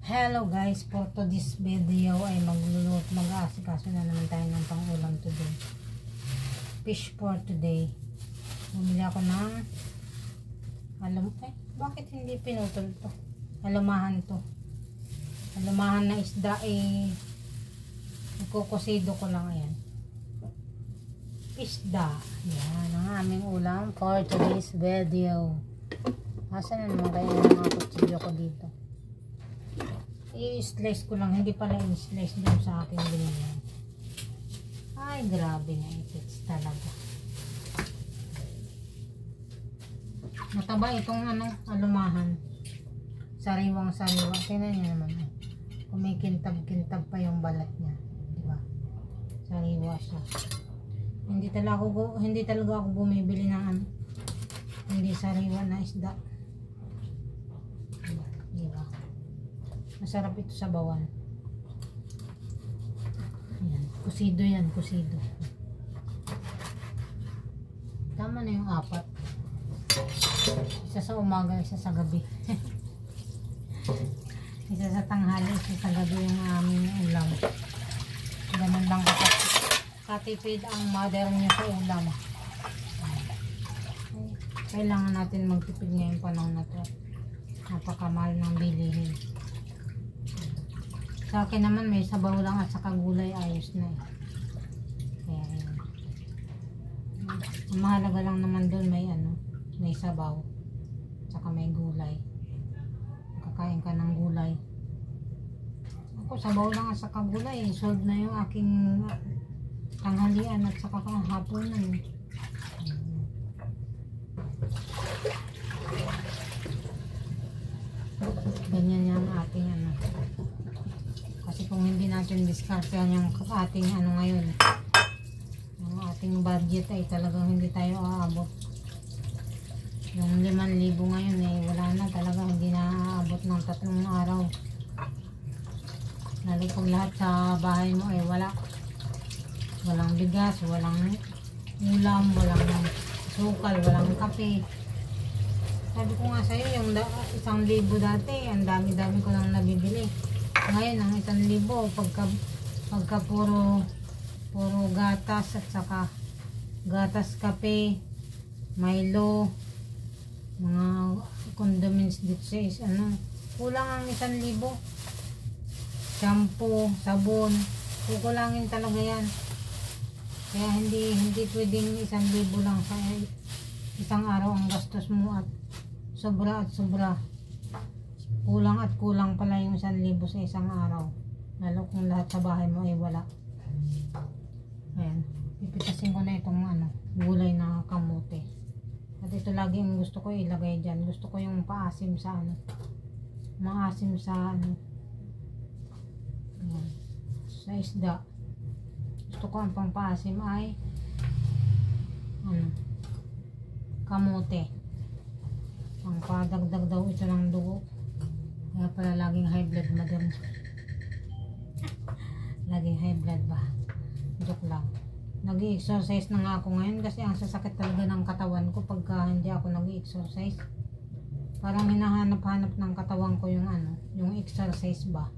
Hello guys, for today's video ay mag-aasikaso na naman tayo ng pang-ulam today. Fish for today. Bumili ako ng bakit hindi pinutol to? Alumahan to. Alumahan na isda kukusido ko lang yan. Isda. Yan ang aming ulam for today's video. Asan na naman kaya ng mga kutsilyo ko dito? I-slice ko lang, hindi pala i-slice dun sa aking binigyan. Ay, grabe na itits talaga. Mataba itong alumahan. Sariwang sariwa. Tingnan niyo naman. Kumikintab-kintab pa yung balat niya. Diba? Sariwa siya. Hindi talaga ako bumibili ng hindi sariwa na isda. Diba? Masarap ito sa bawan. Ayan. Kusido yan, kusido. Tama na yung 4. Isa sa umaga, isa sa gabi. Isa sa tanghali, isa sa gabi yung aming ulam. Ganun lang katipid ang mother niya sa ulam. Kailangan natin magtipid ngayong panahon na to. Napakamahal ng bilihin. Sa akin naman may sabaw lang at saka gulay, ayos na eh. Kaya yun. Ang mahalaga lang naman doon may sabaw. Saka may gulay. Kakain ka ng gulay. Ako sabaw lang at saka gulay. Solve na yung aking tanghalian at saka hapunan. Ganyan yung ating kasi kung hindi natin diskartehan yung ating ngayon, yung ating budget ay talagang hindi tayo aabot. Yung 5,000 ngayon wala na talaga, hindi na aabot ng 3 araw. Lalo pag lahat sa bahay mo walang bigas, walang ulam, walang sukal, walang kape. Sabi ko nga sa'yo, yung 1,000 dati, ang dami-dami ko lang nabibili. Ngayon, ang 1,000, pagka puro gatas at saka gatas, kape, Milo, mga condiments dito sa kulang ang 1,000. Shampoo, sabon, kukulangin talaga yan. Kaya hindi pwedeng 1,000 lang sa isang araw ang gastos mo at sobra. Kulang at kulang pala yung 1,000 sa isang araw. Lalo kung lahat sa bahay mo ay wala. Ayan. Pipitasin ko na itong gulay na kamote. At ito lagi yung gusto ko ilagay dyan. Gusto ko yung paasim sa maasim sa ayan, sa isda. Gusto ko ang pampaasim ay kamote. Pangpadagdag daw ito ng dugo. Kaya pala laging high blood, madam. Laging high blood ba? Joke lang. Nag-i-exercise na nga ako ngayon kasi ang sasakit talaga ng katawan ko pagka hindi ako nag-i-exercise. Parang hinahanap-hanap ng katawan ko yung exercise ba.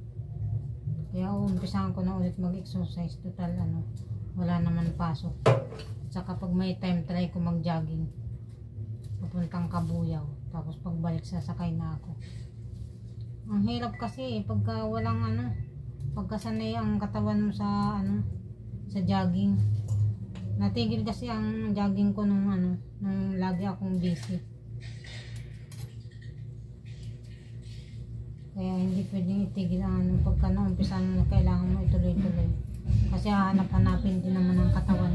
Kaya umpisahan ko na ulit mag-exercise. Total wala naman pasok. Saka pag may time, try ko mag-jogging. Papuntang Kabuyaw. Tapos pagbalik sasakay na ako. Ang hirap kasi pagka walang pagkasanay ang katawan mo sa sa jogging. Natigil kasi ang jogging ko nung lagi akong busy. Kaya hindi pwedeng itigil ang pagka naumpisan mo na kailangan mo ituloy-tuloy. Kasi hahanap-hanapin din naman ang katawan